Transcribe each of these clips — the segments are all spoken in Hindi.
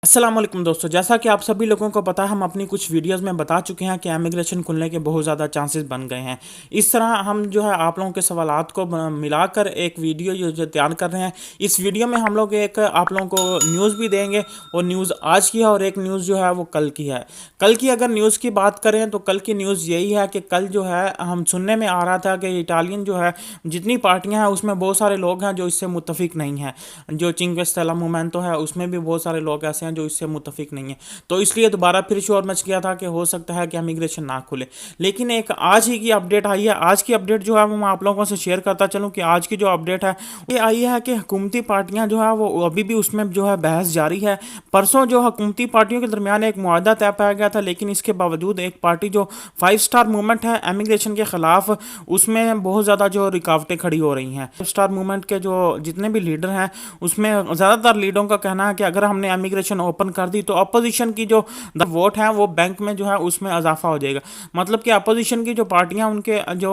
अस्सलाम वालेकुम दोस्तों, जैसा कि आप सभी लोगों को पता है, हम अपनी कुछ वीडियोस में बता चुके हैं कि इमिग्रेशन खुलने के बहुत ज़्यादा चांसेस बन गए हैं। इस तरह हम जो है आप लोगों के सवालात को मिलाकर एक वीडियो जो तैयार कर रहे हैं। इस वीडियो में हम लोग एक आप लोगों को न्यूज़ भी देंगे, और न्यूज़ आज की है और एक न्यूज़ जो है वो कल की है। कल की अगर न्यूज़ की बात करें तो कल की न्यूज़ यही है कि कल जो है हम सुनने में आ रहा था कि इटालियन जो है जितनी पार्टियां हैं उसमें बहुत सारे लोग हैं जो इससे मुतफिक नहीं हैं। जो चिंग्वे स्टेला मूवमेंटो है उसमें भी बहुत सारे लोग ऐसे हैं जो इससे मुतफिक नहीं है। तो इसलिए दोबारा फिर शोर मच गया था कि हो सकता है कि इमिग्रेशन ना खुले। लेकिन एक आज ही की अपडेट आई है। आज की अपडेट जो है वो मैं आप लोगों से शेयर करता चलूँ कि आज की जो अपडेट है ये आई है कि हुकूमती पार्टियां जो है वो अभी भी उसमें जो है बहस जारी है। परसों जो हुकूमती पार्टियों के दरमियान एक मुआहदा तय पाया गया था, लेकिन इसके बावजूद एक पार्टी जो 5 स्टार मूवमेंट है इमिग्रेशन के खिलाफ, उसमें बहुत ज़्यादा जो रुकावटें खड़ी हो रही हैं। 5 स्टार मूवमेंट के जो जितने भी लीडर हैं उसमें ज़्यादातर लीडरों का कहना है कि अगर हमने इमिग्रेशन ओपन कर दी तो अपोजिशन की जो वोट है वो बैंक में जो है उसमें इजाफा हो जाएगा। मतलब कि अपोजिशन की जो पार्टियां उनके जो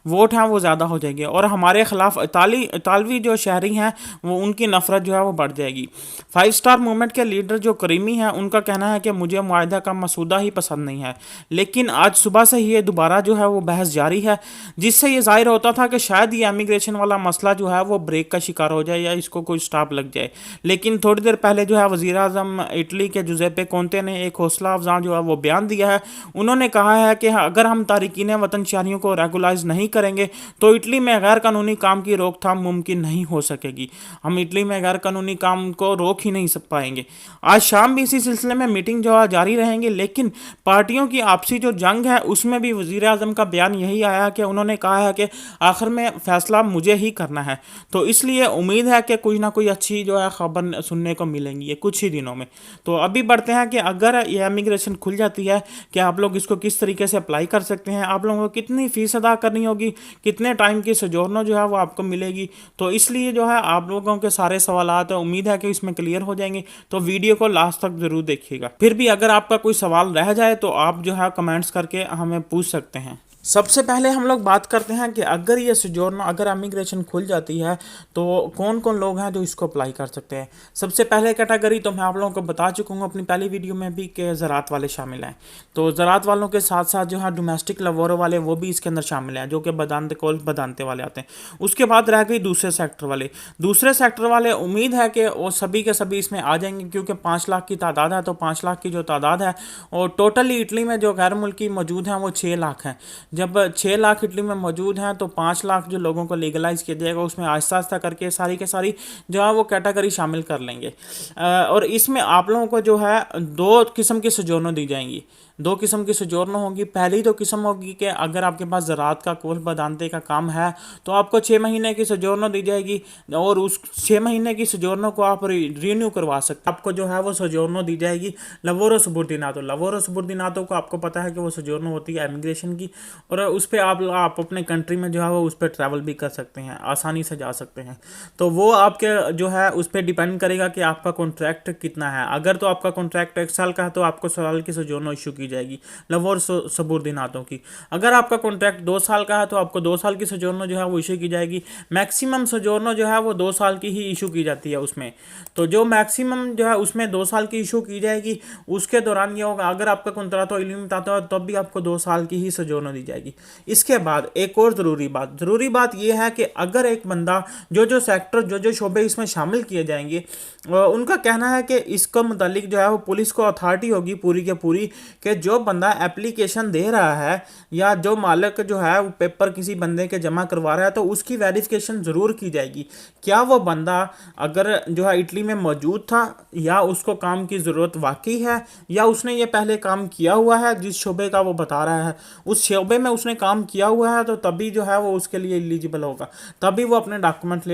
वोट हैं वो ज़्यादा हो जाएंगे, और हमारे खिलाफ इतालवी जो शहरी हैं वो उनकी नफरत जो है वो बढ़ जाएगी। 5 स्टार मूवमेंट के लीडर जो करीमी हैं उनका कहना है कि मुझे मुआहदा का मसूदा ही पसंद नहीं है। लेकिन आज सुबह से ये दोबारा जो है वो बहस जारी है, जिससे ये जाहिर होता था कि शायद ये इमिग्रेशन वाला मसला जो है वो ब्रेक का शिकार हो जाए या इसको कोई स्टॉप लग जाए। लेकिन थोड़ी देर पहले जो है वज़ीर आज़म इटली के जुज़ेप्पे कोंते ने एक हौसला अफजा जो है वो बयान दिया है। उन्होंने कहा है कि अगर हम तारिकीन वतन शहरियों को रेगुलाइज नहीं करेंगे तो इटली में गैर कानूनी काम की रोकथाम मुमकिन नहीं हो सकेगी। हम इटली में गैर कानूनी काम को रोक ही नहीं पाएंगे। आज शाम भी इसी सिलसिले में मीटिंग जो है जारी रहेंगे, लेकिन पार्टियों की आपसी जो जंग है उसमें भी वज़ीर आज़म का बयान यही आया कि उन्होंने कहा है कि आखिर में फैसला मुझे ही करना है। तो इसलिए उम्मीद है कि कोई ना कोई अच्छी जो है खबर सुनने को मिलेंगी ये कुछ ही दिनों में। तो अभी बढ़ते हैं कि अगर ये इमिग्रेशन खुल जाती है कि आप लोग इसको किस तरीके से अप्लाई कर सकते हैं, आप लोगों को कितनी फ़ीस अदा करनी होगी, कितने टाइम की सोजोर्नो जो है वो आपको मिलेगी। तो इसलिए जो है आप लोगों के सारे सवालात उम्मीद है कि इसमें क्लियर हो जाएंगे। तो वीडियो को लास्ट तक ज़रूर देखिएगा। फिर भी अगर आपका कोई सवाल रह जाए तो आप जो है कमेंट्स करके हमें पूछ सकते हैं। सबसे पहले हम लोग बात करते हैं कि अगर ये सोजोर्नो अगर इमिग्रेशन खुल जाती है तो कौन कौन लोग हैं जो इसको अप्लाई कर सकते हैं। सबसे पहले कैटेगरी तो मैं आप लोगों को बता चुका हूँ अपनी पहली वीडियो में भी कि ज़रात वाले शामिल हैं। तो ज़रात वालों के साथ साथ जो है डोमेस्टिक लवोरो वाले वो भी इसके अंदर शामिल हैं, जो कि बदानते कोल बदानते वाले आते हैं। उसके बाद रह गई दूसरे सेक्टर वाले। दूसरे सेक्टर वाले उम्मीद है कि वो सभी के सभी इसमें आ जाएंगे, क्योंकि 5 लाख की तादाद है। तो 5 लाख की जो तादाद है, और टोटली इटली में जो गैर मुल्की मौजूद हैं वो 6 लाख हैं। जब 6 लाख इटली में मौजूद हैं तो 5 लाख जो लोगों को लीगलाइज किया जाएगा, उसमें आहिस्ता आहिस्ता करके सारी के सारी जो है वो कैटेगरी शामिल कर लेंगे। और इसमें आप लोगों को जो है 2 किस्म की सोजोर्नो दी जाएंगी। 2 किस्म की सोजोर्नो होगी। पहली तो किस्म होगी कि अगर आपके पास ज़रात का कोल बदानते का काम है तो आपको 6 महीने की सोजोर्नो दी जाएगी, और उस 6 महीने की सोजोर्नो को आप रीन्यू करवा सकते। आपको जो है वो सोजोर्नो दी जाएगी लवोरो सुबुर्दिनातो। लवोरो सुबुर्दिनातो को आपको पता है कि वो सोजोर्नो होती है इमिग्रेशन की, और उस पर आप अपने कंट्री में जो है वो उस पर ट्रैवल भी कर सकते हैं, आसानी से जा सकते हैं। तो वो आपके जो है उस पर डिपेंड करेगा कि आपका कॉन्ट्रैक्ट कितना है। अगर तो आपका कॉन्ट्रैक्ट 1 साल का है तो आपको साल की सोजोर्नो इशू की जाएगी लवोर सबुर्दिनातों की। अगर आपका कॉन्ट्रैक्ट 2 साल का है तो आपको 2 साल की सोजोर्नो जो है वो इशू की जाएगी। मैक्सिमम सोजोर्नो जो है वो 2 साल की ही इशू की जाती है उसमें। तो जो मैक्सिमम जो है उसमें 2 साल की इशू की जाएगी, उसके दौरान ये होगा अगर आपका कॉन्ट्रैक्ट इलिमिटेड है तब भी आपको 2 साल की ही सोजोर्नो दी जाएगी। इसके बाद एक और ज़रूरी बात यह है कि अगर एक बंदा जो सेक्टर जो शोबे इसमें शामिल किए जाएंगे, उनका कहना है कि इसको मुतालिक जो है वो पुलिस को अथॉरिटी होगी पूरी के पूरी कि जो बंदा एप्लीकेशन दे रहा है या जो मालिक जो है वो पेपर किसी बंदे के जमा करवा रहा है तो उसकी वेरिफिकेशन ज़रूर की जाएगी। क्या वो बंदा अगर जो है इटली में मौजूद था, या उसको काम की ज़रूरत वाकई है, या उसने ये पहले काम किया हुआ है जिस शोबे का वो बता रहा है उस शोबे में उसने काम किया हुआ है, तो तभी जो है वो उसके लिए एलिजिबल होगा, तभी वो अपने डॉक्यूमेंट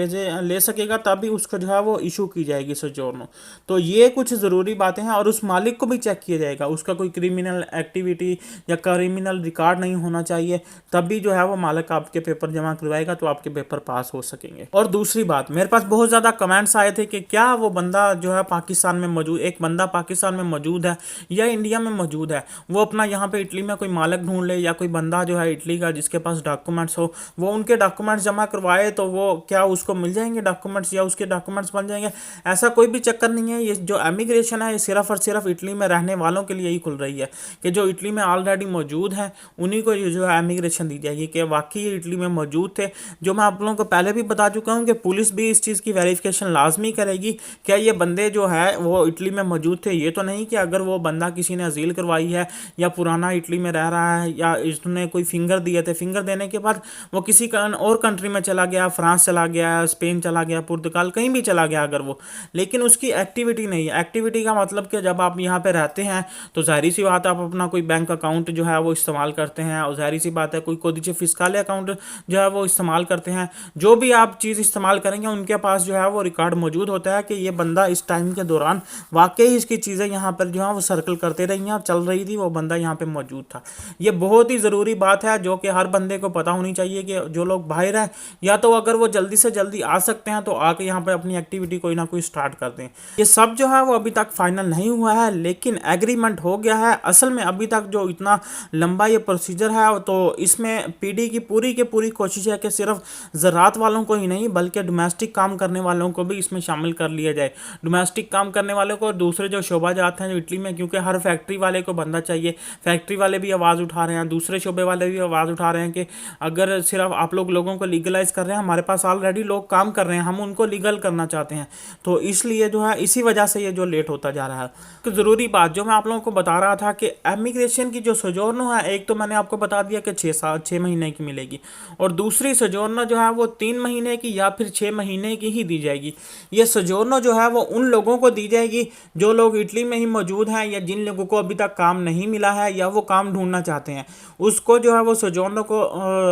ले सकेगा, तभी उसको जो है वो इशू की जाएगी सोजोर्नो। तो ये कुछ ज़रूरी बातें हैं, और उस मालिक को भी चेक किया जाएगा, उसका कोई क्रिमिनल एक्टिविटी या क्रिमिनल रिकॉर्ड नहीं होना चाहिए, तभी जो है वो मालिक आपके पेपर जमा करवाएगा तो आपके पेपर पास हो सकेंगे। और दूसरी बात, मेरे पास बहुत ज़्यादा कमेंट्स आए थे कि क्या वो बंदा जो है पाकिस्तान में मौजूद, एक बंदा पाकिस्तान में मौजूद है या इंडिया में मौजूद है, वो अपना यहाँ पे इटली में कोई मालिक ढूंढ ले या कोई बंदा बंदा जो है इटली का जिसके पास डॉक्यूमेंट्स हो, वो उनके डॉक्यूमेंट्स जमा करवाए तो वो क्या उसको मिल जाएंगे डॉक्यूमेंट्स या उसके डॉक्यूमेंट्स बन जाएंगे? ऐसा कोई भी चक्कर नहीं है। ये जो एमिग्रेशन है ये सिर्फ और सिर्फ इटली में रहने वालों के लिए ही खुल रही है, कि जो इटली में ऑलरेडी मौजूद हैं उन्हीं को ये जो है एमिग्रेशन दी जाएगी, कि वाकई ये इटली में मौजूद थे। जो मैं आप लोगों को पहले भी बता चुका हूँ कि पुलिस भी इस चीज़ की वेरिफिकेशन लाजमी करेगी, क्या ये बंदे जो है वो इटली में मौजूद थे। ये तो नहीं कि अगर वो बंदा किसी ने अजील करवाई है या पुराना इटली में रह रहा है या इसने कोई फिंगर दिए थे, फिंगर देने के बाद वो किसी और कंट्री में चला गया, फ्रांस चला गया, स्पेन चला गया, पुर्तगाल कहीं भी चला गया अगर वो, लेकिन उसकी एक्टिविटी नहीं है। एक्टिविटी का मतलब कि जब आप यहाँ पे रहते हैं तो जाहिर सी बात है आप अपना कोई बैंक अकाउंट जो है वो इस्तेमाल करते हैं, और जाहिर सी बात है कोई कोदिचे फिस्काले अकाउंट जो है वो इस्तेमाल करते हैं। जो भी आप चीज़ इस्तेमाल करेंगे उनके पास जो है वो रिकॉर्ड मौजूद होता है कि ये बंदा इस टाइम के दौरान वाकई इसकी चीज़ें यहाँ पर जो है वो सर्कल करते रही हैं और चल रही थी, वो बंदा यहाँ पे मौजूद था। ये बहुत ही ज़रूरी बात है जो कि हर बंदे को पता होनी चाहिए कि जो लोग बाहर हैं या तो अगर वो जल्दी से जल्दी आ सकते हैं तो आके यहाँ पर अपनी एक्टिविटी कोई ना कोई स्टार्ट कर दें। ये सब जो है वो अभी तक फाइनल नहीं हुआ है, लेकिन एग्रीमेंट हो गया है। असल में अभी तक जो इतना लंबा ये प्रोसीजर है तो इसमें पीडी की पूरी कोशिश है कि सिर्फ ज़रात वालों को ही नहीं बल्कि डोमेस्टिक काम करने वालों को भी इसमें शामिल कर लिया जाए। डोमेस्टिक काम करने वालों को और दूसरे जो शोबा जाते हैं जो इटली में, क्योंकि हर फैक्ट्री वाले को बंदा चाहिए, फैक्ट्री वाले भी आवाज़ उठा रहे हैं, दूसरे शोबे वाले भी आवाज़ उठा रहे हैं कि अगर सिर्फ आप लोगों को लीगलाइज कर रहे हैं, हमारे पास ऑलरेडी लोग काम कर रहे हैं, हम उनको लीगल करना चाहते हैं। तो इसलिए जो है इसी वजह से ये जो लेट होता जा रहा है। तो ज़रूरी बात जो मैं आप लोगों को बता रहा था कि एमिग्रेशन की जो सोजोर्नो है, एक तो मैंने आपको बता दिया कि 6 महीने की मिलेगी, और दूसरी सोजोर्नो जो है वो 3 महीने की या फिर 6 महीने की ही दी जाएगी। ये सोजोर्नो जो है वो उन लोगों को दी जाएगी जो लोग इटली में ही मौजूद हैं या जिन लोगों को अभी तक काम नहीं मिला है या वो काम ढूंढना चाहते हैं, उसको जो है वो सोजोर्नो को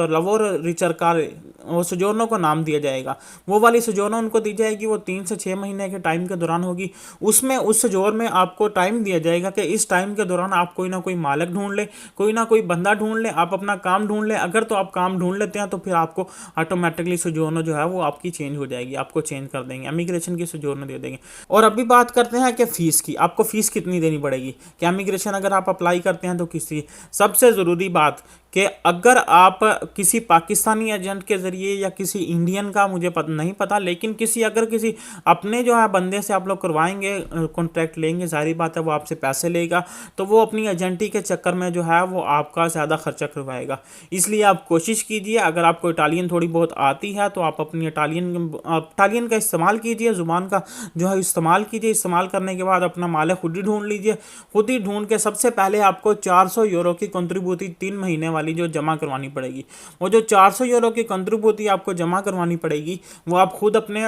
लवोर रिचरकारे वो सोजोर्नो को नाम दिया जाएगा। वो वाली सोजोर्नो उनको दी जाएगी, वो 3 से 6 महीने के टाइम के दौरान होगी। उसमें उस सोजोर में आपको टाइम दिया जाएगा कि इस टाइम के दौरान आप कोई ना कोई मालिक ढूंढ ले, कोई ना कोई बंदा ढूंढ ले, आप अपना काम ढूंढ ले। अगर तो आप काम ढूंढ लेते हैं तो फिर आपको ऑटोमेटिकली सोजोर्नो जो है वो आपकी चेंज हो जाएगी, आपको चेंज कर देंगे, इमिग्रेशन की सोजोर्नो दे देंगे। और अभी बात करते हैं कि फ़ीस की, आपको फ़ीस कितनी देनी पड़ेगी, कि इमिग्रेशन अगर आप अप्लाई करते हैं तो किसी सबसे ज़रूरी बात कि अगर आप किसी पाकिस्तानी एजेंट के ज़रिए या किसी इंडियन का मुझे नहीं पता, लेकिन अगर किसी अपने जो है बंदे से आप लोग करवाएंगे, कॉन्ट्रैक्ट लेंगे, जाहिर बात है वो आपसे पैसे लेगा, तो वो अपनी एजेंटी के चक्कर में जो है वो आपका ज़्यादा खर्चा करवाएगा। इसलिए आप कोशिश कीजिए, अगर आपको इटालियन थोड़ी बहुत आती है तो आप अपनी इटालियन का इस्तेमाल कीजिए, ज़ुबान का जो है इस्तेमाल कीजिए। इस्तेमाल करने के बाद अपना माल खुद ही ढूंढ लीजिए। खुद ही ढूंढ के सबसे पहले आपको 400 यूरो की कंट्रीब्यूटी 3 महीने वाली जो जमा करवानी पड़ेगी। वो जो 400 यूरो की कंट्रीब्यूटी आपको जमा करवानी पड़ेगी वो आप खुद अपने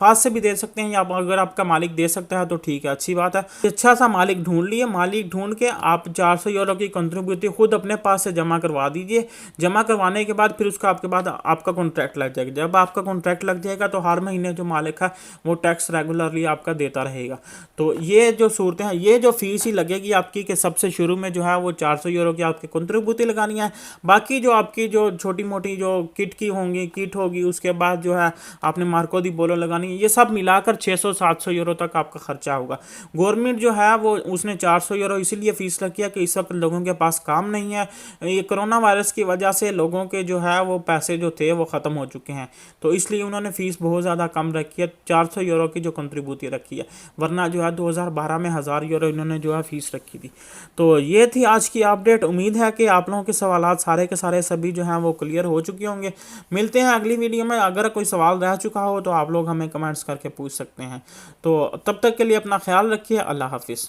पास से भी दे सकते हैं, या अगर आपका मालिक दे सकता है तो ठीक है, अच्छी बात है। अच्छा सा मालिक ढूंढ लिए, मालिक ढूंढ के आप 400 यूरो की कंट्रीब्यूटी खुद अपने पास से जमा करवा दीजिए। जमा करवाने के बाद फिर उसका आपके बाद आपका कॉन्ट्रैक्ट लग जाएगा। जब आपका कॉन्ट्रैक्ट लग जाएगा तो हर महीने जो मालिक है वो टैक्स रेगुलरली आपका देता रहेगा। तो ये जो सूरतें हैं, ये जो फीस ही लगेगी आपकी कि सबसे शुरू में जो है वो 400 यूरो की आपकी कंट्रीब्यूटी लगानी है। बाकी जो आपकी जो छोटी मोटी जो किट होगी उसके बाद जो है आपने मार्को दी बोलो लगानी है, ये सब मिलाकर 600-700 यूरो तक आपका खर्चा होगा। गवर्नमेंट जो है वो उसने 400 यूरो इसीलिए फीस रखी है कि इस वक्त लोगों के पास काम नहीं है। ये कोरोना वायरस की वजह से लोगों के जो है वो पैसे जो थे वो ख़त्म हो चुके हैं, तो इसलिए उन्होंने फ़ीस बहुत ज़्यादा कम रखी है, 400 यूरो की जो कंट्रीब्यूटी रखी है। वरना जो है 2012 में 1000 यूरो इन्होंने जो है फ़ीस रखी थी। तो ये थी आज की अपडेट। उम्मीद है कि आप लोगों के सवालात सारे के सारे सभी जो हैं वो क्लियर हो चुके होंगे। मिलते हैं अगली वीडियो में। अगर कोई सवाल रह चुका हो तो आप लोग हमें कमेंट्स करके पूछ सकते हैं। तो तब तक के लिए अपना ख्याल रखिए। अल्लाह हाफिज़।